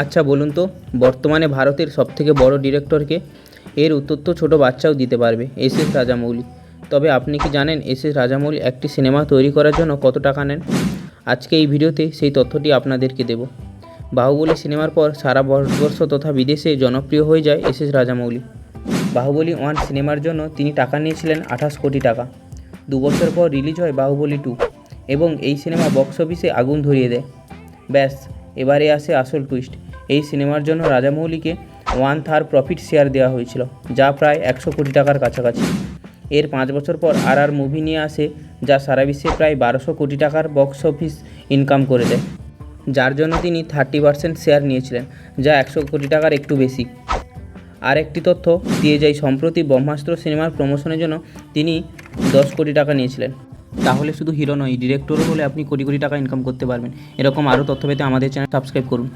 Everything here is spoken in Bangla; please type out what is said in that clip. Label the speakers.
Speaker 1: আচ্ছা বলুন তো, বর্তমানে ভারতের সবথেকে বড় ডিরেক্টরকে? এর উত্তর তো ছোটো বাচ্চাও দিতে পারবে, এস রাজামৌলি। তবে আপনি কি জানেন এস রাজামৌলি একটি সিনেমা তৈরি করার জন্য কত টাকা নেন? আজকে এই ভিডিওতে সেই তথ্যটি আপনাদেরকে দেব। বাহুবলী সিনেমার পর সারা ভারতবর্ষ তথা বিদেশে জনপ্রিয় হয়ে যায় এস রাজামৌলি। বাহুবলী 1 সিনেমার জন্য তিনি টাকা নিয়েছিলেন 28 কোটি টাকা। 2 বছর পর রিলিজ হয় বাহুবলী 2 এবং এই সিনেমা বক্স অফিসে আগুন ধরিয়ে দেয়। ব্যাস, এবারে আসে আসল টুইস্ট। এই সিনেমার জন্য রাজামৌলিকে 1/3 প্রফিট শেয়ার দেওয়া হয়েছিল, যা প্রায় 100 কোটি টাকার কাছাকাছি। এর 5 বছর পর আর মুভি নিয়ে আসে, যা সারা বিশ্বে প্রায় 1200 কোটি টাকার বক্স অফিস ইনকাম করে দেয়, যার জন্য তিনি 30% শেয়ার নিয়েছিলেন, যা 100 কোটি টাকার একটু বেশি। আর একটি তথ্য দিয়ে যাই, সম্প্রতি ব্রহ্মাস্ত্র সিনেমার প্রমোশনের জন্য তিনি 10 কোটি টাকা নিয়েছিলেন। তাহলে শুধু হিরো নয়, ডিরেক্টরও হলে আপনি কোটি কোটি টাকা ইনকাম করতে পারবেন। এরকম আরও তথ্য পেতে আমাদের চ্যানেল সাবস্ক্রাইব করুন।